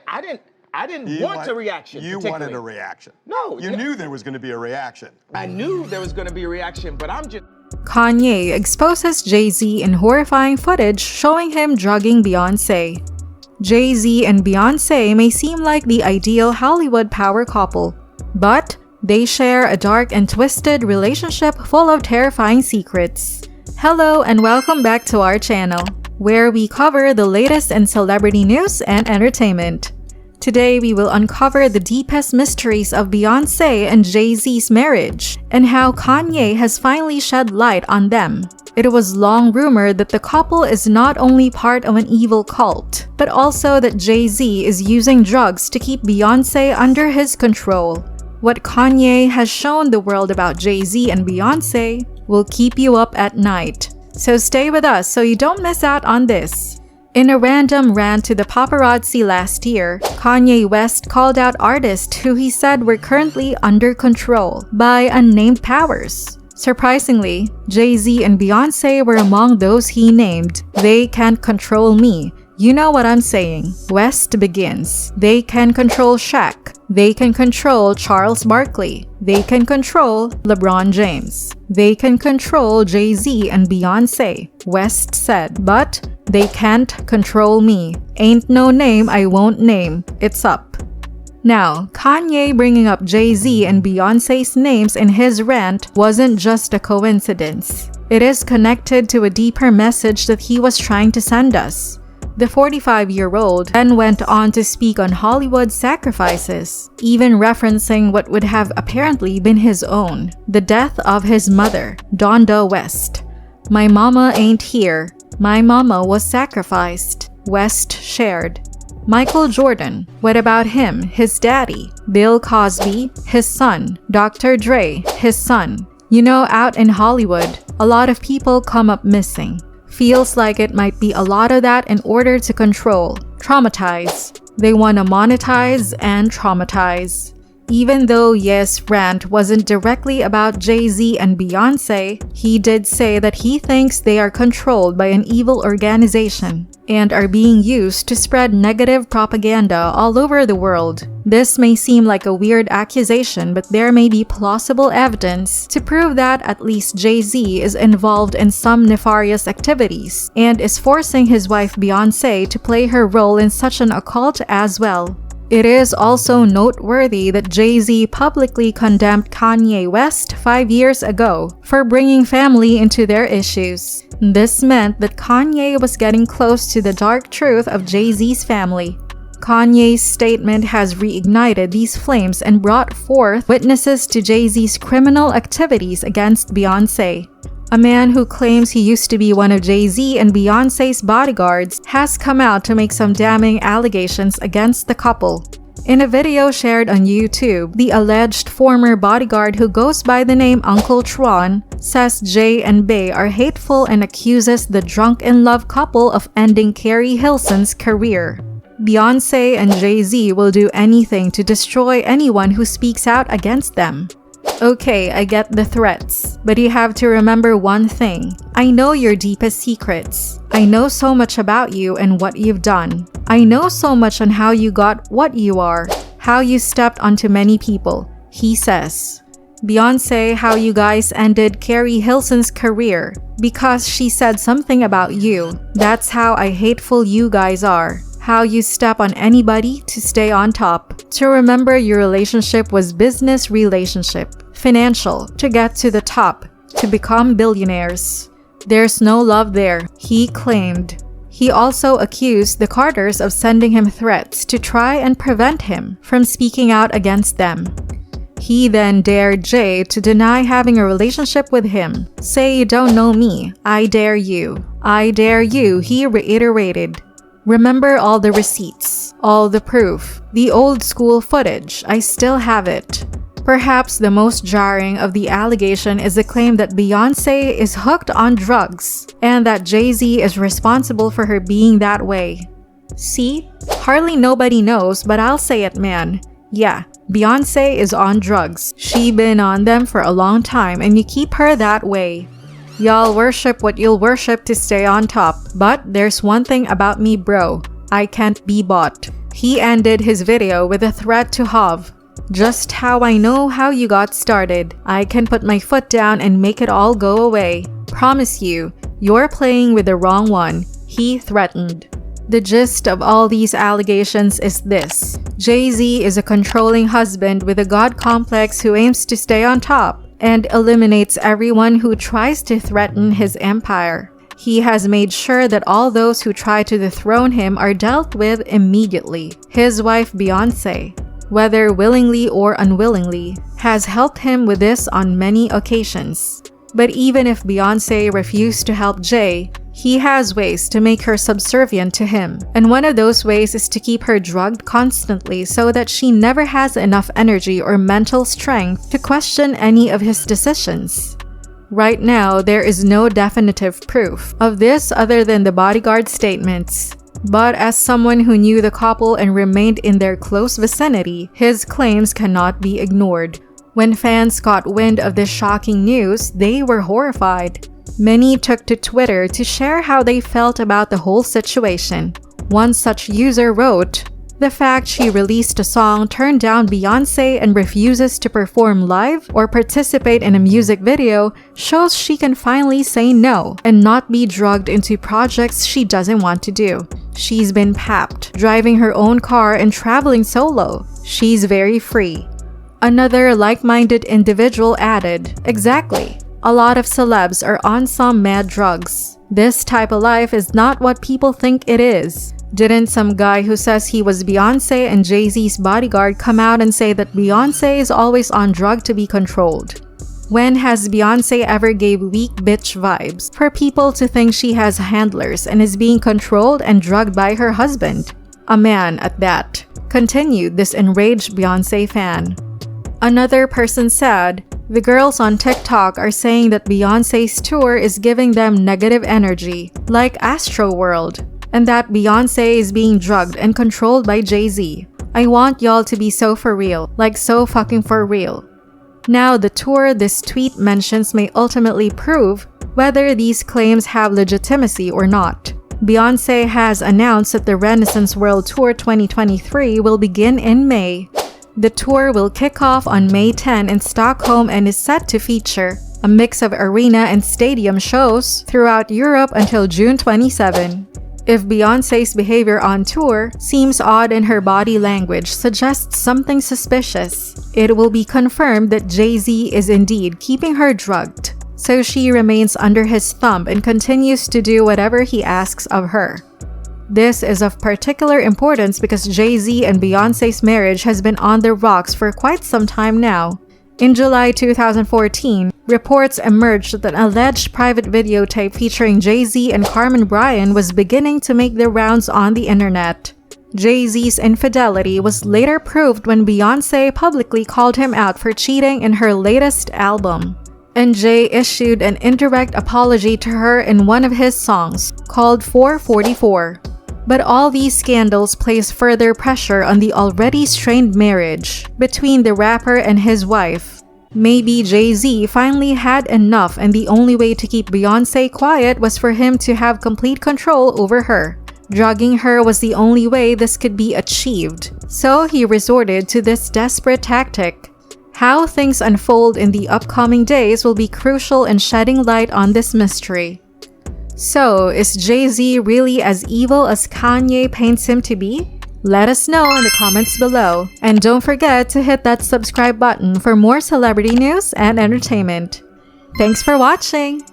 I didn't want a reaction. You wanted a reaction. No. You knew there was going to be a reaction. I knew there was going to be a reaction, but I'm just... Kanye exposes Jay Z in horrifying footage showing him drugging Beyonce. Jay Z and Beyonce may seem like the ideal Hollywood power couple, but they share a dark and twisted relationship full of terrifying secrets. Hello and welcome back to our channel, where we cover the latest in celebrity news and entertainment. Today, we will uncover the deepest mysteries of Beyonce and Jay Z's marriage and how Kanye has finally shed light on them. It was long rumored that the couple is not only part of an evil cult, but also that Jay Z is using drugs to keep Beyonce under his control. What Kanye has shown the world about Jay Z and Beyonce will keep you up at night. So stay with us so you don't miss out on this. In a random rant to the paparazzi last year, Kanye West called out artists who he said were currently under control by unnamed powers. Surprisingly, Jay Z and Beyonce were among those he named. They can't control me. You know what I'm saying. West begins. They can control Shaq. They can control Charles Barkley. They can control LeBron James. They can control Jay Z and Beyonce, West said, but they can't control me. Ain't no name I won't name. It's up. Now, Kanye bringing up Jay Z and Beyonce's names in his rant wasn't just a coincidence. It is connected to a deeper message that he was trying to send us. The 45-year-old then went on to speak on Hollywood's sacrifices, even referencing what would have apparently been his own, the death of his mother, Donda West. "My mama ain't here. My mama was sacrificed," West shared. Michael Jordan, what about him, his daddy? Bill Cosby, his son. Dr. Dre, his son. You know, out in Hollywood, a lot of people come up missing. Feels like it might be a lot of that in order to control, traumatize. They want to monetize and traumatize. Even though Ye's rant wasn't directly about Jay Z and Beyonce, he did say that he thinks they are controlled by an evil organization and are being used to spread negative propaganda all over the world. This may seem like a weird accusation, but there may be plausible evidence to prove that at least Jay Z is involved in some nefarious activities and is forcing his wife Beyonce to play her role in such an occult as well. It is also noteworthy that Jay Z publicly condemned Kanye West 5 years ago for bringing family into their issues. This meant that Kanye was getting close to the dark truth of Jay Z's family. Kanye's statement has reignited these flames and brought forth witnesses to Jay Z's criminal activities against Beyonce. A man who claims he used to be one of Jay Z and Beyonce's bodyguards has come out to make some damning allegations against the couple. In a video shared on YouTube, the alleged former bodyguard who goes by the name Uncle Tron says Jay and Bey are hateful and accuses the drunk-in-love couple of ending Carrie Hilson's career. Beyonce and Jay Z will do anything to destroy anyone who speaks out against them. Okay, I get the threats, but you have to remember one thing. I know your deepest secrets. I know so much about you and what you've done. I know so much on how you got what you are, how you stepped onto many people, he says. Beyonce, how you guys ended Carrie Hilson's career because she said something about you. That's how hateful you guys are. How you step on anybody to stay on top. To remember your relationship was business relationship, financial, to get to the top, to become billionaires. There's no love there, he claimed. He also accused the Carters of sending him threats to try and prevent him from speaking out against them. He then dared Jay to deny having a relationship with him. Say you don't know me, I dare you. I dare you, he reiterated. Remember all the receipts, all the proof, the old school footage, I still have it. Perhaps the most jarring of the allegation is the claim that Beyonce is hooked on drugs and that Jay Z is responsible for her being that way. See? Hardly nobody knows, but I'll say it, man. Yeah, Beyonce is on drugs. She been on them for a long time and you keep her that way. Y'all worship what you'll worship to stay on top. But there's one thing about me, bro. I can't be bought. He ended his video with a threat to Hov. "Just how I know how you got started. I can put my foot down and make it all go away. Promise you, you're playing with the wrong one," he threatened. The gist of all these allegations is this: Jay Z is a controlling husband with a god complex who aims to stay on top and eliminates everyone who tries to threaten his empire. He has made sure that all those who try to dethrone him are dealt with immediately. His wife Beyonce, whether willingly or unwillingly, has helped him with this on many occasions. But even if Beyonce refused to help Jay, he has ways to make her subservient to him. And one of those ways is to keep her drugged constantly so that she never has enough energy or mental strength to question any of his decisions. Right now, there is no definitive proof of this other than the Bodyguard statements. But as someone who knew the couple and remained in their close vicinity, his claims cannot be ignored. When fans got wind of this shocking news, they were horrified. Many took to Twitter to share how they felt about the whole situation. One such user wrote, "The fact she released a song, turned down Beyonce, and refuses to perform live or participate in a music video shows she can finally say no and not be drugged into projects she doesn't want to do. She's been papped, driving her own car and traveling solo. She's very free." Another like-minded individual added, "Exactly. A lot of celebs are on some mad drugs. This type of life is not what people think it is. Didn't some guy who says he was Beyonce and Jay Z's bodyguard come out and say that Beyonce is always on drug to be controlled? When has Beyonce ever gave weak bitch vibes for people to think she has handlers and is being controlled and drugged by her husband? A man at that," continued this enraged Beyonce fan. Another person said, "The girls on TikTok are saying that Beyonce's tour is giving them negative energy, like Astro World, and that Beyonce is being drugged and controlled by Jay Z. I want y'all to be so for real, like so fucking for real." Now, the tour this tweet mentions may ultimately prove whether these claims have legitimacy or not. Beyonce has announced that the Renaissance World Tour 2023 will begin in May. The tour will kick off on May 10 in Stockholm and is set to feature a mix of arena and stadium shows throughout Europe until June 27. If Beyonce's behavior on tour seems odd and her body language suggests something suspicious, it will be confirmed that Jay Z is indeed keeping her drugged, so she remains under his thumb and continues to do whatever he asks of her. This is of particular importance because Jay Z and Beyonce's marriage has been on the rocks for quite some time now. In July 2014, reports emerged that an alleged private videotape featuring Jay Z and Carmen Bryan was beginning to make the rounds on the internet. Jay Z's infidelity was later proved when Beyonce publicly called him out for cheating in her latest album. And Jay issued an indirect apology to her in one of his songs, called 444. But all these scandals place further pressure on the already strained marriage between the rapper and his wife. Maybe Jay Z finally had enough and the only way to keep Beyonce quiet was for him to have complete control over her. Drugging her was the only way this could be achieved, so he resorted to this desperate tactic. How things unfold in the upcoming days will be crucial in shedding light on this mystery. So, is Jay Z really as evil as Kanye paints him to be? Let us know in the comments below. And don't forget to hit that subscribe button for more celebrity news and entertainment. Thanks for watching!